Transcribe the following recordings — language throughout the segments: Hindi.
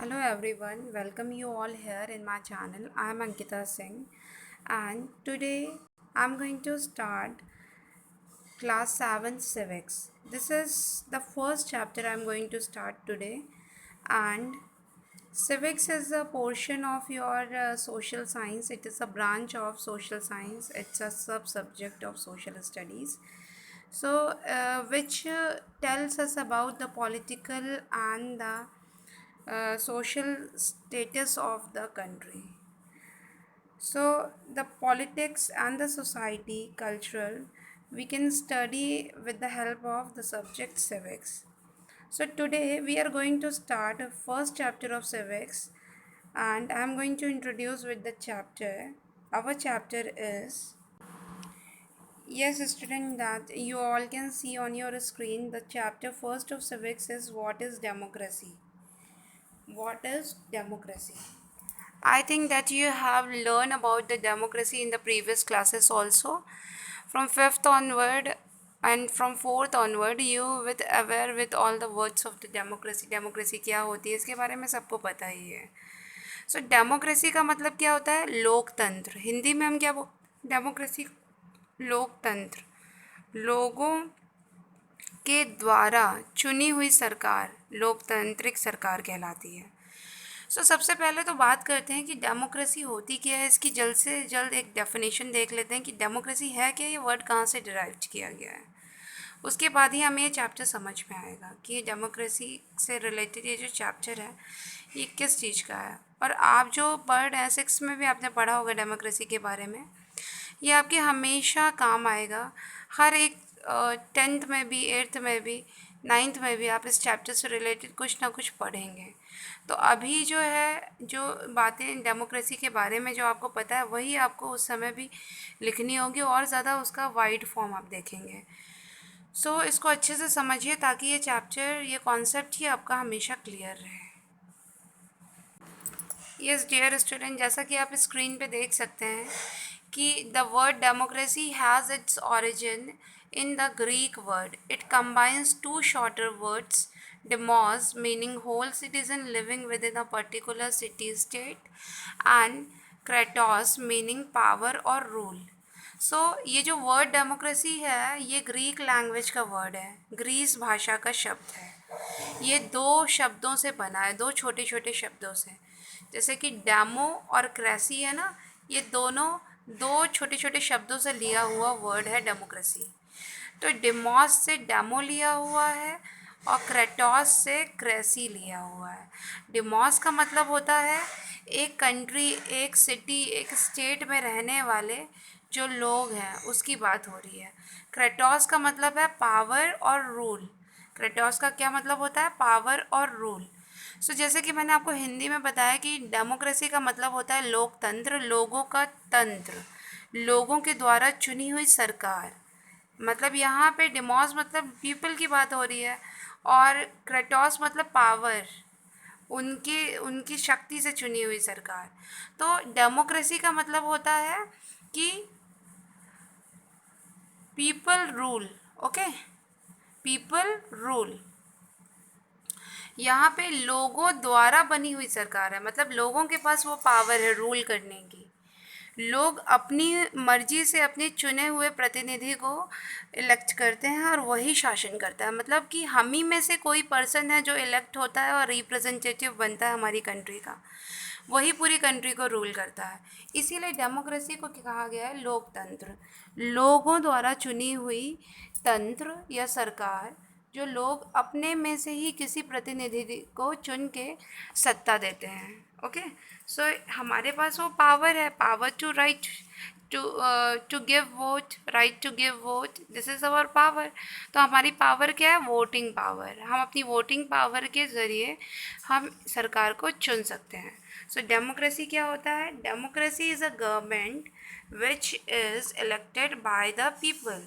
Hello everyone, welcome you all here in my channel. I am Ankita Singh and today I am going to start class 7 civics. This is the first chapter I am going to start today, and civics is a portion of your social science. It is a branch of social science. It's a sub-subject of social studies. Which tells us about the political and the social status of the country. So, the politics and the society, cultural, we can study with the help of the subject civics. So, today we are going to start a first chapter of civics, and I am going to introduce with the chapter. Our chapter is, yes, student, that you all can see on your screen. The chapter first of civics is what is democracy. What is democracy? I think that you have learned about the democracy in the previous classes also. From fifth onward and from fourth onward, you with aware with all the words of the democracy. Democracy क्या होती है इसके बारे में सबको पता ही है. सो डेमोक्रेसी का मतलब क्या होता है? लोकतंत्र. हिंदी में हम क्या डेमोक्रेसी लोकतंत्र, लोगों के द्वारा चुनी हुई सरकार लोकतांत्रिक सरकार कहलाती है. सबसे पहले तो बात करते हैं कि डेमोक्रेसी होती क्या है. इसकी जल्द से जल्द एक डेफिनेशन देख लेते हैं कि डेमोक्रेसी है क्या, ये वर्ड कहाँ से डिराइव किया गया है. उसके बाद ही हमें ये चैप्टर समझ में आएगा कि डेमोक्रेसी से रिलेटेड ये जो चैप्टर है ये किस चीज़ का है. और आप जो पढ़ रहे हैं, 6 में भी आपने पढ़ा होगा डेमोक्रेसी के बारे में. ये आपके हमेशा काम आएगा. हर एक 10th में भी, 8th में भी, 9th में भी आप इस चैप्टर से रिलेटेड कुछ ना कुछ पढ़ेंगे. तो अभी जो है, जो बातें डेमोक्रेसी के बारे में जो आपको पता है वही आपको उस समय भी लिखनी होगी, और ज़्यादा उसका वाइड फॉर्म आप देखेंगे. इसको अच्छे से समझिए ताकि ये चैप्टर, ये कॉन्सेप्ट ही आपका हमेशा क्लियर रहे. यस डियर स्टूडेंट, जैसा कि आप स्क्रीन पे देख सकते हैं कि the word democracy has its origin in the Greek word. It combines two shorter words, demos meaning whole citizen living within a particular city-state and kratos meaning power or rule. ये जो वर्ड डेमोक्रेसी है ये ग्रीक लैंग्वेज का वर्ड है, ग्रीस भाषा का शब्द है. ये दो शब्दों से बना है, दो छोटे छोटे शब्दों से. जैसे कि डेमो और क्रेसी है ना, ये दोनों दो छोटे छोटे शब्दों से लिया हुआ वर्ड है डेमोक्रेसी. तो डेमोस से डेमो लिया हुआ है और क्रेटोस से क्रेसी लिया हुआ है. डेमोस का मतलब होता है एक कंट्री, एक सिटी, एक स्टेट में रहने वाले जो लोग हैं उसकी बात हो रही है. क्रेटोस का मतलब है पावर और रूल. क्रेटोस का क्या मतलब होता है? पावर और रूल. जैसे कि मैंने आपको हिंदी में बताया कि डेमोक्रेसी का मतलब होता है लोकतंत्र, लोगों का तंत्र, लोगों के द्वारा चुनी हुई सरकार. मतलब यहाँ पे डेमोस मतलब पीपल की बात हो रही है, और क्रेटोस मतलब पावर, उनकी उनकी शक्ति से चुनी हुई सरकार. तो डेमोक्रेसी का मतलब होता है कि people rule. Okay, people rule. यहाँ पे लोगों द्वारा बनी हुई सरकार है, मतलब लोगों के पास वो पावर है रूल करने की. लोग अपनी मर्जी से अपने चुने हुए प्रतिनिधि को इलेक्ट करते हैं और वही शासन करता है. मतलब कि हम ही में से कोई पर्सन है जो इलेक्ट होता है और रिप्रेजेंटेटिव बनता है हमारी कंट्री का, वही पूरी कंट्री को रूल करता है. इसीलिए डेमोक्रेसी को कहा गया है लोकतंत्र, लोगों द्वारा चुनी हुई तंत्र या सरकार, जो लोग अपने में से ही किसी प्रतिनिधि को चुन के सत्ता देते हैं. ओके, हमारे पास वो पावर है, power to right to give vote, right to give vote, this is our power. तो हमारी पावर क्या है? Voting power. हम अपनी वोटिंग पावर के ज़रिए हम सरकार को चुन सकते हैं. डेमोक्रेसी क्या होता है? Democracy is a government which is elected by the people.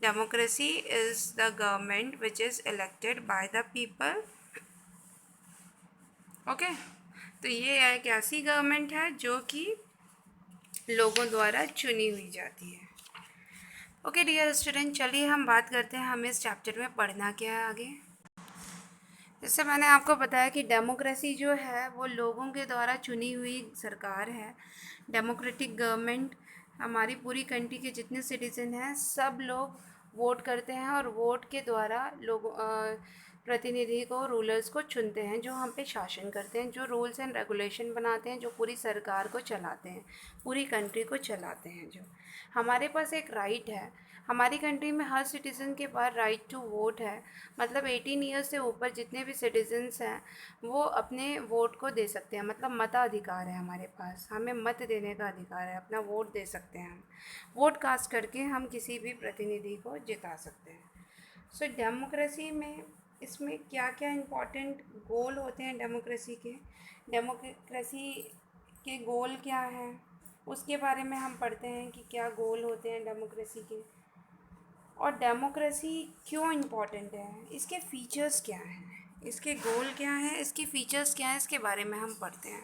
Democracy is the government which is elected by the people. Okay, तो ये एक ऐसी गवर्नमेंट है जो कि लोगों द्वारा चुनी हुई जाती है. ओके डियर स्टूडेंट, चलिए हम बात करते हैं हमें इस चैप्टर में पढ़ना क्या है आगे. जैसे मैंने आपको बताया कि डेमोक्रेसी जो है वो लोगों के द्वारा चुनी हुई सरकार है। डेमोक्रेटिक गवर्नमेंट, हमारी पूरी कंट्री के जितने सिटीजन हैं सब लोग वोट करते हैं और वोट के द्वारा लोग प्रतिनिधि को, रूलर्स को चुनते हैं जो हम पे शासन करते हैं, जो रूल्स एंड रेगुलेशन बनाते हैं, जो पूरी सरकार को चलाते हैं, पूरी कंट्री को चलाते हैं। जो हमारे पास एक राइट है, हमारी कंट्री में हर सिटीज़न के पास राइट टू वोट है। मतलब 18 ईयर्स से ऊपर जितने भी सिटीजन्स हैं वो अपने वोट को दे सकते हैं। मतलब मताधिकार है हमारे पास, हमें मत देने का अधिकार है, अपना वोट दे सकते हैं हम। वोट कास्ट करके हम किसी भी प्रतिनिधि को जिता सकते हैं। सो डेमोक्रेसी में इसमें क्या क्या इम्पोर्टेंट गोल होते हैं डेमोक्रेसी के, डेमोक्रेसी के गोल क्या हैं उसके बारे में हम पढ़ते हैं कि क्या गोल होते हैं डेमोक्रेसी के, और डेमोक्रेसी क्यों इम्पोर्टेंट है, इसके फीचर्स क्या हैं, इसके गोल क्या हैं, इसके फीचर्स क्या हैं, इसके बारे में हम पढ़ते हैं।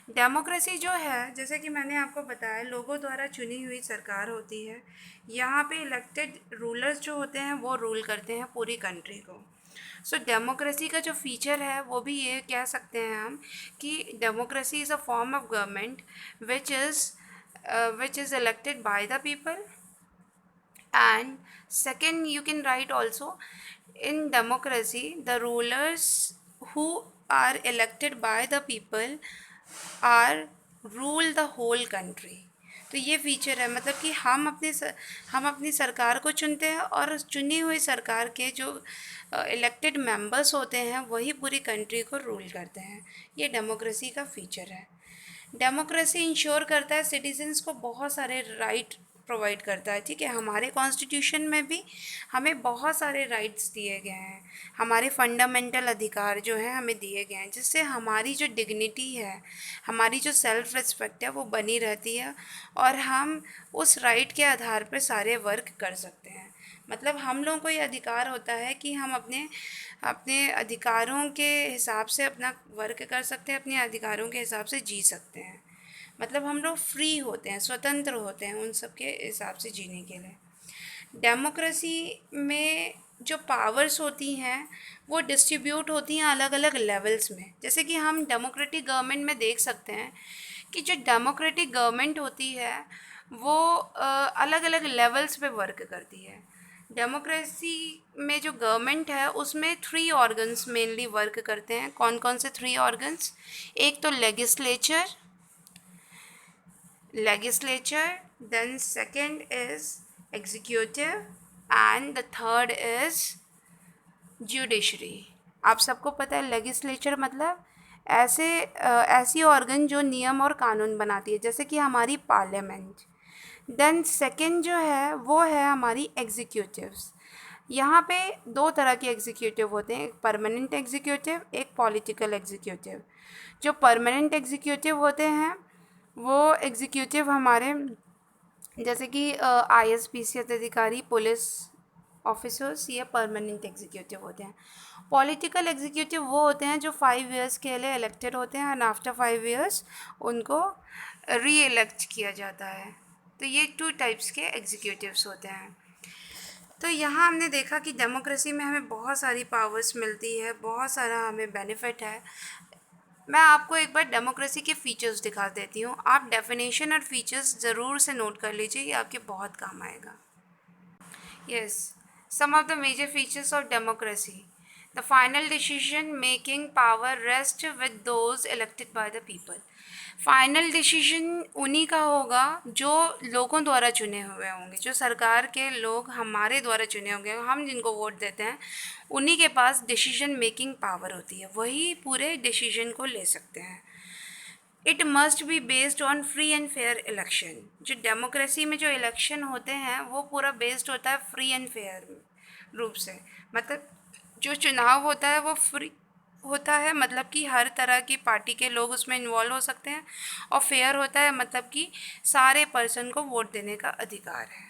डेमोक्रेसी जो है, जैसे कि मैंने आपको बताया, लोगों द्वारा चुनी हुई सरकार होती है। यहाँ पे इलेक्टेड रूलर्स जो होते हैं वो रूल करते हैं पूरी कंट्री को। सो डेमोक्रेसी का जो फीचर है वो भी ये कह सकते हैं हम कि democracy is a form of government which is elected by the people. And second, you can write also, in democracy the rulers who are elected by the people are rule the whole country। तो ये फीचर है, मतलब कि हम अपनी सरकार को चुनते हैं और चुनी हुई सरकार के जो इलेक्टेड मेंबर्स होते हैं वही पूरी कंट्री को रूल करते हैं। ये डेमोक्रेसी का फीचर है। डेमोक्रेसी इंश्योर करता है सिटीजन्स को बहुत सारे राइट प्रोवाइड करता है। ठीक है, हमारे कॉन्स्टिट्यूशन में भी हमें बहुत सारे राइट्स दिए गए हैं, हमारे फंडामेंटल अधिकार जो हैं हमें दिए गए हैं, जिससे हमारी जो डिग्निटी है, हमारी जो सेल्फ रिस्पेक्ट है वो बनी रहती है और हम उस राइट के आधार पर सारे वर्क कर सकते हैं। मतलब हम लोगों को ये अधिकार होता है कि हम अपने अपने अधिकारों के हिसाब से अपना वर्क कर सकते हैं, अपने अधिकारों के हिसाब से जी सकते हैं। मतलब हम लोग फ्री होते हैं, स्वतंत्र होते हैं उन सब के हिसाब से जीने के लिए। डेमोक्रेसी में जो पावर्स होती हैं वो डिस्ट्रीब्यूट होती हैं अलग अलग लेवल्स में। जैसे कि हम डेमोक्रेटिक गवर्नमेंट में देख सकते हैं कि जो डेमोक्रेटिक गवर्नमेंट होती है वो अलग अलग लेवल्स पे वर्क करती है। डेमोक्रेसी में जो गवर्नमेंट है उसमें 3 ऑर्गन्स मेनली वर्क करते हैं। कौन कौन से 3 ऑर्गन्स? एक तो legislature, then second is executive, and the third is judiciary। आप सबको पता है लेजिस्लेचर मतलब ऐसी ऑर्गन जो नियम और कानून बनाती है, जैसे कि हमारी पार्लियामेंट। देन सेकंड जो है वो है हमारी एग्जीक्यूटिव्स। यहाँ पे 2 तरह के एग्जीक्यूटिव होते हैं, एक परमानेंट एग्जीक्यूटिव, एक पॉलिटिकल एग्जीक्यूटिव। जो परमानेंट एग्जीक्यूटिव होते हैं वो एग्जीक्यूटिव हमारे जैसे कि ISPC अधिकारी, पुलिस ऑफिसर्स, ये परमानेंट एग्जीक्यूटिव होते हैं। पॉलिटिकल एग्जीक्यूटिव वो होते हैं जो 5 इयर्स के लिए इलेक्टेड होते हैं एंड आफ्टर 5 इयर्स उनको री इलेक्ट किया जाता है। तो ये 2 टाइप्स के एग्जीक्यूटिव्स होते हैं। तो यहाँ हमने देखा कि डेमोक्रेसी में हमें बहुत सारी पावर्स मिलती है, बहुत सारा हमें बेनिफिट है। मैं आपको एक बार डेमोक्रेसी के फ़ीचर्स दिखा देती हूँ। आप डेफिनेशन और फीचर्स ज़रूर से नोट कर लीजिए, ये आपके बहुत काम आएगा। Yes, some of the major features of democracy. The final decision making power rests with those elected by the people. Final decision उन्हीं का होगा जो लोगों द्वारा चुने हुए होंगे, जो सरकार के लोग हमारे द्वारा चुने होंगे, हम जिनको वोट देते हैं उन्हीं के पास डिसीजन मेकिंग पावर होती है, वही पूरे डिसीजन को ले सकते हैं। It must be based on free and fair election. जो डेमोक्रेसी में जो इलेक्शन होते हैं वो पूरा बेस्ड होता है फ्री एंड फेयर रूप से। मतलब जो चुनाव होता है वो फ्री होता है, मतलब कि हर तरह की पार्टी के लोग उसमें इन्वॉल्व हो सकते हैं, और फेयर होता है मतलब कि सारे पर्सन को वोट देने का अधिकार है।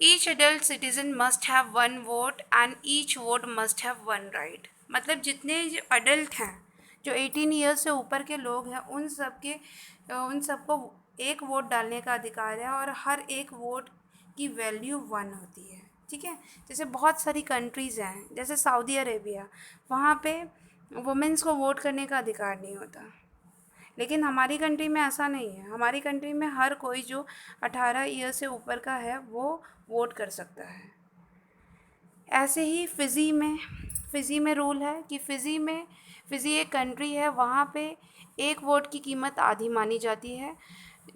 Each adult citizen must have 1 vote and each vote must have 1 right. मतलब जितने जो अडल्ट हैं, जो 18 ईयर्स से ऊपर के लोग हैं, उन सबको एक वोट डालने का अधिकार है और हर एक वोट की वैल्यू 1 होती है। ठीक है। जैसे बहुत सारी कंट्रीज़ हैं, जैसे सऊदी अरेबिया, वहाँ पे वुमेन्स को वोट करने का अधिकार नहीं होता। लेकिन हमारी कंट्री में ऐसा नहीं है। हमारी कंट्री में हर कोई जो 18 ईयर से ऊपर का है वो वोट कर सकता है। ऐसे ही फ़िज़ी में रूल है कि फ़िज़ी एक कंट्री है, वहाँ पे एक वोट की कीमत आधी मानी जाती है।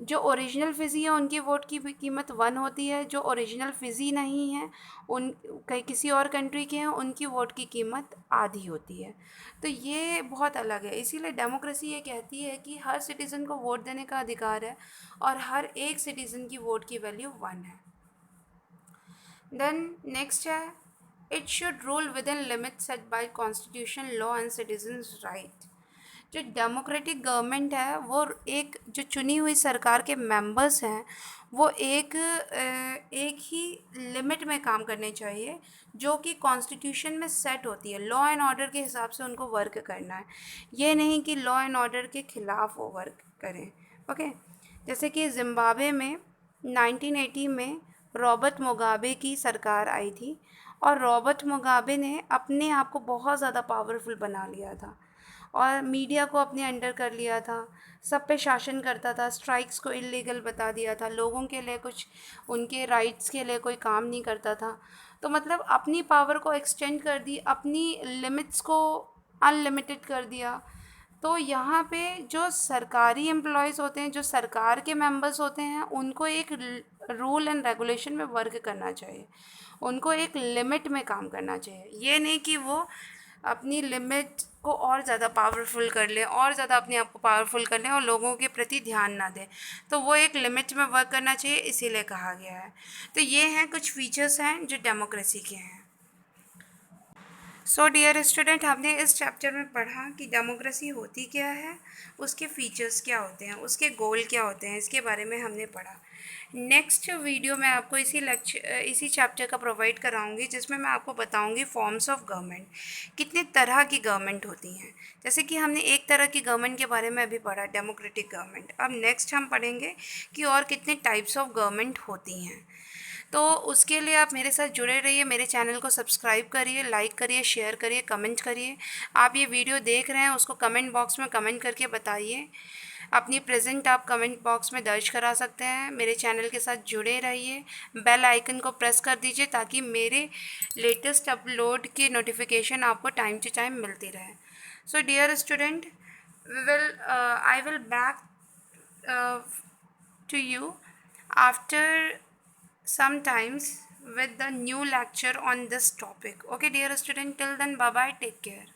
जो ओरिजिनल फ़िज़ी है उनकी वोट की भी कीमत 1 होती है, जो ओरिजिनल फ़िज़ी नहीं है उन कहीं किसी और कंट्री के हैं उनकी वोट की कीमत आधी होती है। तो ये बहुत अलग है। इसीलिए डेमोक्रेसी ये कहती है कि हर सिटीज़न को वोट देने का अधिकार है और हर एक सिटीज़न की वोट की वैल्यू 1 है। देन नेक्स्ट है, it should rule with in limit set bye constitution, law and citizens right. जो डेमोक्रेटिक गवर्नमेंट है वो एक जो चुनी हुई सरकार के मेंबर्स हैं वो एक ही लिमिट में काम करने चाहिए जो कि कॉन्स्टिट्यूशन में सेट होती है। लॉ एंड ऑर्डर के हिसाब से उनको वर्क करना है, ये नहीं कि लॉ एंड ऑर्डर के ख़िलाफ़ वो वर्क करें। ओके। जैसे कि ज़िम्बाब्वे में 1980 में रॉबर्ट मुगाबे की सरकार आई थी और रॉबर्ट मुगाबे ने अपने आप को बहुत ज़्यादा पावरफुल बना लिया था और मीडिया को अपने अंडर कर लिया था, सब पे शासन करता था, स्ट्राइक्स को इल्लीगल बता दिया था, लोगों के लिए कुछ उनके राइट्स के लिए कोई काम नहीं करता था। तो मतलब अपनी पावर को एक्सटेंड कर दी, अपनी लिमिट्स को अनलिमिटेड कर दिया। तो यहाँ पे जो सरकारी एम्प्लॉयज़ होते हैं, जो सरकार के मेंबर्स होते हैं, उनको एक रूल एंड रेगुलेशन में वर्क करना चाहिए, उनको एक लिमिट में काम करना चाहिए। ये नहीं कि वो अपनी लिमिट को और ज़्यादा पावरफुल कर लें, और ज़्यादा अपने आप को पावरफुल कर लें और लोगों के प्रति ध्यान ना दें। तो वो एक लिमिट में वर्क करना चाहिए, इसीलिए कहा गया है। तो ये हैं कुछ फीचर्स हैं जो डेमोक्रेसी के हैं। सो डियर स्टूडेंट, हमने इस चैप्टर में पढ़ा कि डेमोक्रेसी होती क्या है, उसके फीचर्स क्या होते हैं, उसके गोल क्या होते हैं, इसके बारे में हमने पढ़ा। नेक्स्ट वीडियो मैं आपको इसी चैप्टर का प्रोवाइड कराऊंगी, जिसमें मैं आपको बताऊंगी फॉर्म्स ऑफ गवर्नमेंट, कितने तरह की गवर्नमेंट होती हैं। जैसे कि हमने एक तरह की गवर्नमेंट के बारे में अभी पढ़ा, डेमोक्रेटिक गवर्नमेंट। अब नेक्स्ट हम पढ़ेंगे कि और कितने टाइप्स ऑफ गवर्नमेंट होती हैं। तो उसके लिए आप मेरे साथ जुड़े रहिए, मेरे चैनल को सब्सक्राइब करिए, लाइक करिए, शेयर करिए, कमेंट करिए। आप ये वीडियो देख रहे हैं उसको कमेंट बॉक्स में कमेंट करके बताइए। अपनी प्रेज़ेंट आप कमेंट बॉक्स में दर्ज करा सकते हैं। मेरे चैनल के साथ जुड़े रहिए, बेल आइकन को प्रेस कर दीजिए ताकि मेरे लेटेस्ट अपलोड की नोटिफिकेशन आपको टाइम टू टाइम मिलती रहे। So dear student, I will back to you after sometimes with the new lecture on this topic. Okay dear student, till then bye bye, take care.